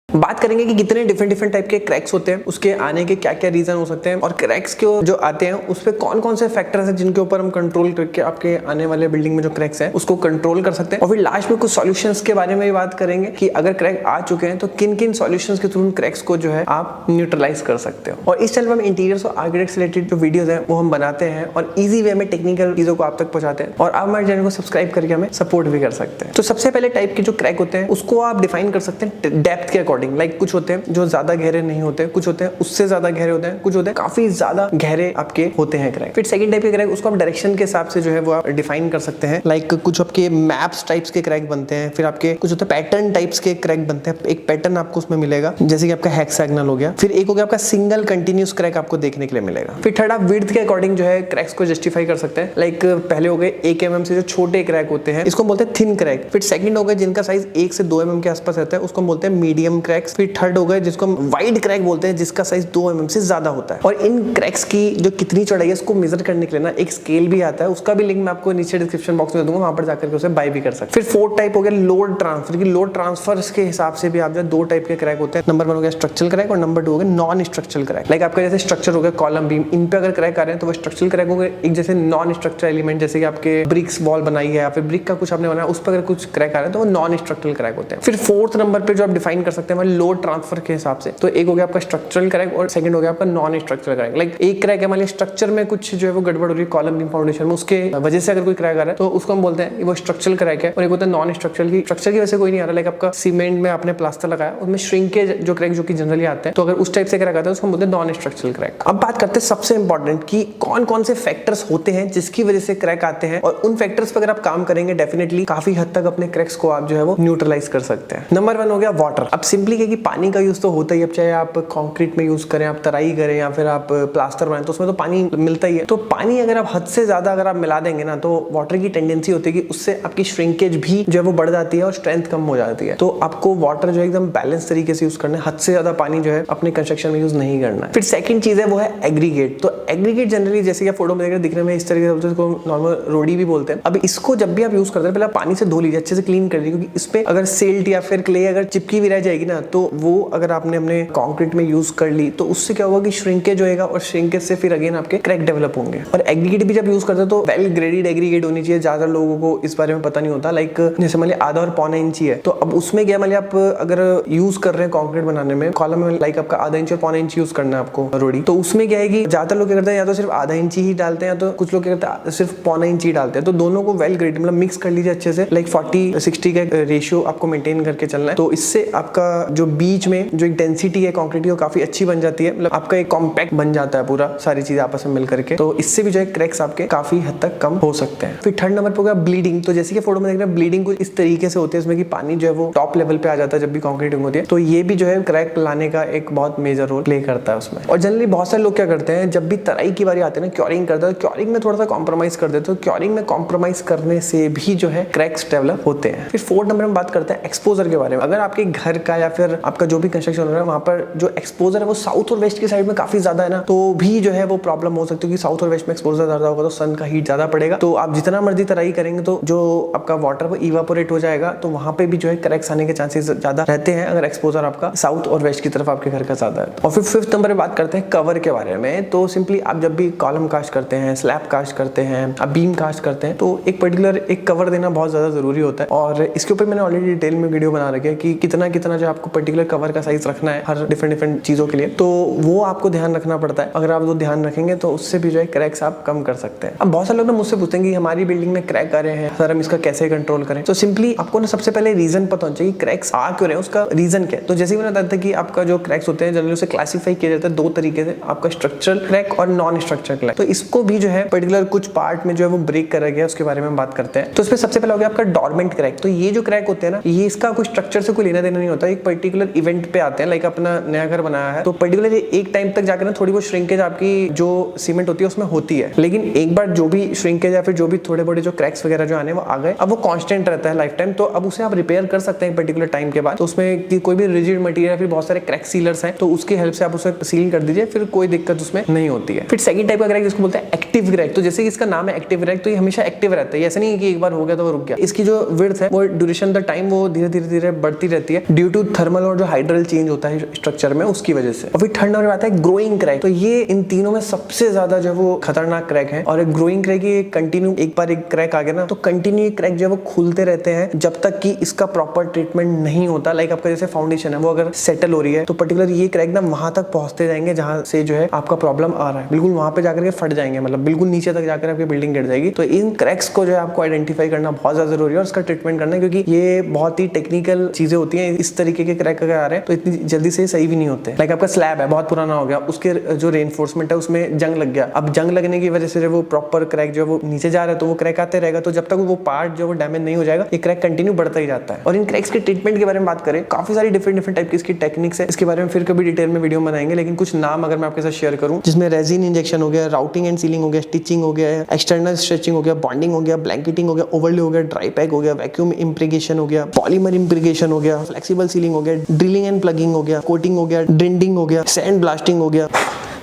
बात करेंगे कि कितने डिफरेंट टाइप के क्रैक्स होते हैं, उसके आने के क्या क्या रीजन हो सकते हैं और क्रैक्स के जो आते हैं उस पे कौन कौन से फैक्टर्स हैं जिनके ऊपर हम कंट्रोल करके आपके आने वाले बिल्डिंग में जो क्रैक्स हैं उसको कंट्रोल कर सकते हैं। और फिर लास्ट में कुछ सॉल्यूशंस के बारे में भी बात करेंगे कि अगर क्रैक आ चुके हैं तो किन किन सॉल्यूशंस के थ्रू क्रैक्स को जो है आप न्यूट्रलाइज कर सकते हो। और इस चैनल में इंटीरियर्स और आर्किटेक्ट से रिलेटेड जो वीडियोस हैं वो हम बनाते हैं और ईजी वे में टेक्निकल चीजों को आप तक पहुंचाते हैं और आप हमारे चैनल को सब्सक्राइब करके हमें सपोर्ट भी कर सकते हैं। तो सबसे पहले टाइप के जो क्रैक होते हैं उसको आप डिफाइन कर सकते हैं डेप्थ के अकॉर्डिंग। लाइक कुछ होते हैं जो ज्यादा गहरे नहीं होते, कुछ होते हैं उससे ज्यादा गहरे होते हैं, कुछ होते हैं काफी ज्यादा गहरे आपके होते हैं क्रैक। फिर सेकंड टाइप के क्रैक उसको आप डायरेक्शन के हिसाब से जो है वो आप डिफाइन कर सकते हैं। लाइक कुछ आपके मैप्स टाइप्स के क्रैक बनते हैं, फिर आपके कुछ होते हैं पैटर्न टाइप्स के क्रैक बनते हैं। एक पैटर्न आपको उसमें मिलेगा जैसे कि आपका हेक्सागोनल हो गया, फिर एक हो गया आपका सिंगल कंटिन्यूस क्रैक आपको देखने के लिए मिलेगा। फिर थर्ड आप विड्थ के अकॉर्डिंग जो है क्रैक्स को जस्टिफाई कर सकते हैं। लाइक पहले हो गए 1 mm से जो छोटे क्रैक होते हैं इसको बोलते हैं थिन क्रैक। फिर सेकंड हो गए जिनका साइज 1 से 2 mm के आसपास रहता है उसको बोलते हैं मीडियम क्रैक्स। फिर थर्ड हो गए जिसको वाइड क्रैक बोलते हैं जिसका साइज 2 mm से ज्यादा होता है। और इन क्रैक्स की जो कितनी चौड़ाई है इसको मेजर करने के लिए ना एक स्केल भी आता है, उसका भी लिंक मैं आपको नीचे डिस्क्रिप्शन बॉक्स में दे दूंगा, वहां पर जाकर के उसे बाय भी कर सकते हैं। फिर फोर्थ टाइप हो गया लोड ट्रांसफर की। लोड ट्रांसफर के हिसाब से भी आप जो 2 टाइप के क्रैक होते हैं। नंबर 1 हो गया स्ट्रक्चरल क्रैक और नंबर 2 हो गया नॉन स्ट्रक्चरल क्रैक। लाइक आपका जैसे स्ट्रक्चर हो गया कॉलम बीम, इन पे अगर क्रैक आ रहे हैं तो वो स्ट्रक्चरल क्रैक हो गए। एक जैसे नॉन स्ट्रक्चरल एलिमेंट जैसे कि आपके ब्रिक्स वॉल बनाई है या फिर ब्रिक का कुछ आपने बनाया उस पर अगर कुछ क्रैक आ रहे हैं तो वो नॉन स्ट्रक्चरल क्रैक होते हैं। फिर फोर्थ नंबर पे जो आप डिफाइन कर सकते हैं लोड ट्रांसफर के हिसाब से, तो एक हो गया आपका स्ट्रक्चरल क्रैक और सेकंड हो गया आपका नॉन स्ट्रक्चरल क्रैक। लाइक एक क्रैक है मान लिया स्ट्रक्चर में कुछ जो है वो गड़बड़ हो रही है कॉलम बीम फाउंडेशन में, उसके वजह से अगर कोई क्रैक आ रहा है तो उसको हम बोलते हैं वो स्ट्रक्चरल क्रैक है। और एक होता है नॉन स्ट्रक्चरल की, स्ट्रक्चर की वजह से कोई नहीं आ रहा, लाइक आपका सीमेंट में आपने प्लास्टर लगाया उसमें श्रिंकेज जो क्रैक जो कि जनरली आते हैं तो अगर उस टाइप से क्रैक आता है उसको हम बोलते हैं नॉन स्ट्रक्चरल क्रैक। अब बात करते हैं सबसे इंपॉर्टेंट कि कौन कौन से फैक्टर्स होते हैं जिसकी वजह से क्रैक आते हैं और उन फैक्टर्स पर अगर आप काम करेंगे डेफिनेटली काफी हद तक अपने क्रैक्स को आप जो है वो न्यूट्रलाइज कर सकते हैं। नंबर 1 हो गया वाटर। अब सिंपली कि पानी का यूज तो होता ही, अब चाहे आप कंक्रीट में यूज करें, आप तराई करें या फिर आप प्लास्टर बनाएं तो उसमें तो पानी मिलता ही है। तो पानी अगर आप हद से ज्यादा अगर आप मिला देंगे ना तो वाटर की टेंडेंसी होती है कि उससे आपकी श्रिंकेज भी जो है वो बढ़ जाती है और स्ट्रेंथ कम हो जाती है। तो आपको वाटर जो है एकदम बैलेंस तरीके से यूज करना है, हद से ज्यादा पानी जो है अपने कंस्ट्रक्शन में यूज नहीं करना है। फिर सेकंड चीज है वो है एग्रीगेट। तो एग्रीगेट जनरली जैसे कि फोटो में देख रहे दिखने में इस तरीके से इसको नॉर्मल रोडी भी बोलते हैं। अब इसको जब भी आप यूज करते हैं पहले पानी से धो लीजिए, अच्छे से क्लीन कर लीजिए, क्योंकि इस पे अगर सिल्ट या फिर क्ले अगर चिपकी भी रह जाएगी ना तो वो अगर आपने अपने कंक्रीट में यूज कर ली तो उससे क्या होगा कि श्रिंकेज होएगा और श्रिंकेज से फिर अगेन आपके क्रैक डेवलप होंगे। और एग्रीगेट भी जब यूज करते हैं तो वेल ग्रेडेड एग्रीगेट होनी चाहिए। ज्यादा लोगों को इस बारे में पता नहीं होता। लाइक जैसे मान लिया आधा और पौना इंची है तो अब उसमें क्या मान लिया आप अगर यूज कर रहे हैं कंक्रीट बनाने में कॉलम में, लाइक आपका आधा इंच और पौना इंच यूज करना है आपको रोडी, तो उसमें क्या है कि ज्यादा लोग क्या करते हैं या तो सिर्फ आधा इंची ही डालते हैं या तो कुछ लोग क्या करते हैं सिर्फ पौना इंची डालते हैं। तो दोनों को वेल ग्रेडेड मतलब मिक्स कर लीजिए अच्छे से, लाइक 40-60 का रेशियो आपको मेंटेन करके चलना है। तो इससे आपका जो बीच में जो एक डेंसिटी है कंक्रीट की वो काफी अच्छी बन जाती है, मतलब आपका एक कॉम्पैक्ट बन जाता है पूरा सारी चीजें आपस में मिल करके। तो इससे भी जो है क्रैक्स आपके काफी हद तक कम हो सकते हैं। फिर थर्ड नंबर पे होगा ब्लीडिंग। तो जैसे कि फोटो में देख रहे हैं ब्लीडिंग कुछ इस तरीके से होती है, इसमें कि पानी जो है वो टॉप लेवल पे आ जाता है जब भी कंक्रीटिंग होती है। तो ये भी जो है क्रैक लाने का एक बहुत मेजर रोल प्ले करता है उसमें। और जनरली बहुत सारे लोग क्या करते हैं जब भी तराई की बारी आती है ना क्योरिंग करता है, क्योरिंग में थोड़ा सा कॉम्प्रोमाइज कर देते हैं। क्योरिंग में कॉम्प्रोमाइज करने से भी जो है क्रैक्स डेवलप होते हैं। फिर फोर्थ नंबर में बात करते हैं एक्सपोजर के बारे में। अगर आपके घर का या फिर आपका जो भी कंस्ट्रक्शन हो रहा है वहां पर जो एक्सपोजर है वो साउथ और वेस्ट की साइड में काफी ज्यादा है ना तो भी जो है वो प्रॉब्लम हो सकती है कि साउथ और वेस्ट में एक्सपोजर ज्यादा होगा तो सन का हीट ज्यादा पड़ेगा। तो आप जितना मर्जी तराई करेंगे तो जो आपका वाटर वो इवापोरेट हो जाएगा, तो वहां पे भी जो है क्रैक्स आने के चांसेस ज्यादा रहते हैं अगर एक्सपोजर आपका साउथ और वेस्ट की तरफ आपके घर का ज्यादा है। और फिर फिफ्थ नंबर पे बात करते हैं कवर के बारे में। तो सिंपली आप जब भी कॉलम कास्ट करते हैं, स्लैब कास्ट करते हैं, आप बीम कास्ट करते हैं तो एक पर्टिकुलर एक कवर देना बहुत ज्यादा जरूरी होता है। और इसके ऊपर मैंने ऑलरेडी डिटेल में वीडियो बना रखी है कि कितना कितना जो आपको पर्टिकुलर कवर का साइज रखना है हर डिफरेंट चीजों के लिए, तो वो आपको ध्यान रखना पड़ता है। अगर आप वो ध्यान रखेंगे तो उससे भी जो है क्रैक्स आप कम कर सकते हैं। अब बहुत सारे लोग ना मुझसे पूछते हैं कि हमारी बिल्डिंग में क्रैक आ रहे हैं सर, हम इसका कैसे कंट्रोल करें। तो सिंपली आपको ना सबसे पहले रीजन पता होना चाहिए क्रैक्स आ क्यों रहे हैं, उसका रीजन क्या है। तो जैसे मैंने बताया था कि आपका जो क्रैक्स होते हैं जनरली उसे क्लासिफाई किया जाता है 2 तरीके से, आपका स्ट्रक्चरल क्रैक और नॉन स्ट्रक्चरल क्रैक। तो इसको भी जो है पर्टिकुलर कुछ पार्ट में जो है वो ब्रेक करा गया, उसके बारे में बात करते हैं। तो इसमें सबसे पहले हो गया आपका डॉर्मेंट क्रैक। तो ये जो क्रैक होते हैं ना ये इसका कोई स्ट्रक्चर से कोई लेना देना नहीं होता, एक पर्टिकुलर इवेंट पे आते हैं। लाइक अपना नया घर बनाया है तो पर्टिकुलर एक टाइम तक जाकर ना थोड़ी बहुत श्रिंकेज आपकी जो सीमेंट होती है उसमें होती है, लेकिन एक बार जो भी श्रिंकेज या फिर जो भी थोड़े बड़े जो क्रैक्स वगैरह जो आने वो आ गए, अब वो कांस्टेंट रहता है लाइफ टाइम। तो अब उसे आप रिपेयर कर सकते हैं पर्टिकुलर टाइम के बाद। तो उसमें कोई भी रिजिड मटेरियल फिर बहुत सारे क्रैक सीलर्स हैं तो उसकी हेल्प से आप उसे सील कर दीजिए, फिर कोई दिक्कत उसमें नहीं होती है। फिर सेकंड टाइप का क्रैक जिसको बोलते हैं एक्टिव क्रैक। तो जैसे कि इसका नाम है एक्टिव क्रैक तो ये हमेशा एक्टिव रहता है, ऐसा नहीं है कि एक बार हो गया तो वो रुक गया। इसकी जो विड्थ है वो ड्यूरेशन द टाइम वो धीरे धीरे बढ़ती रहती है ड्यू टू थर्मल और जो हाइड्रल चेंज होता है स्ट्रक्चर में उसकी वजह से। और फिर थर्ड नंबर पे आता है ग्रोइंग क्रैक। तो ये इन तीनों में सबसे ज्यादा जो वो खतरनाक क्रैक है। और एक ग्रोइंग क्रैक ये कंटिन्यू, एक बार एक क्रैक आ गया ना तो कंटिन्यू क्रैक जो है वो खुलते रहते हैं जब तक कि इसका प्रॉपर ट्रीटमेंट नहीं होता। लाइक आपका जैसे फाउंडेशन है वो अगर सेटल हो रही है तो पर्टिकुलर ये क्रैक ना वहां तक पहुंचते जाएंगे जहां से जो है आपका प्रॉब्लम आ रहा है, बिल्कुल वहां पे जाकर के फट जाएंगे, मतलब बिल्कुल नीचे तक जाकर आपकी बिल्डिंग गिर जाएगी। तो इन क्रैक्स को जो है आपको आइडेंटिफाई करना बहुत ज्यादा जरूरी है और उसका ट्रीटमेंट करना, क्योंकि ये बहुत ही टेक्निकल चीजें होती हैं। इस तरीके के क्रैक अगर आ रहे हैं तो इतनी जल्दी से सही भी नहीं होते। लाइक आपका स्लैब है बहुत पुराना हो गया, उसके जो रेनफोर्समेंट है उसमें जंग लग गया, अब जंग लगने की वजह से वो प्रॉपर क्रैक जो वो नीचे जा रहा है तो वो क्रैक आते रहेगा। तो जब तक वो पार्ट जो वो डैमेज नहीं हो जाएगा ये क्रैक कंटिन्यू बढ़ता ही जाता है। और इन क्रैक्स के ट्रीटमेंट के बारे में बात करें, काफी सारी डिफरेंट टाइप की इसकी टेक्निक्स है, इसके बारे में फिर कभी डिटेल में वीडियो बनाएंगे। लेकिन कुछ नाम अगर मैं आपके साथ शेयर करूं, जिसमें रेजिन इंजेक्शन हो गया, राउटिंग एंड सीलिंग हो गया, स्टिचिंग हो गया, एक्सटर्नल स्ट्रेचिंग हो गया, बॉन्डिंग हो गया, ब्लैंकेटिंग हो गया, ओवरले हो गया, ड्राई पैक हो गया, वैक्यूम इम्प्रीगेशन हो गया, पॉलीमर इम्प्रीगेशन हो गया, फ्लेक्सिबल सीलिंग हो गया, ड्रिलिंग एंड प्लगिंग हो गया, कोटिंग हो गया, ड्रिंडिंग हो गया, सैंड ब्लास्टिंग हो गया।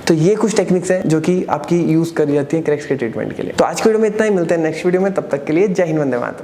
तो ये कुछ टेक्निक्स हैं जो कि आपकी यूज करी जाती है क्रैक्स के ट्रीटमेंट के लिए। तो आज की वीडियो में इतना ही, मिलते हैं नेक्स्ट वीडियो में, तब तक के लिए जय हिंद, वंदे मातरम।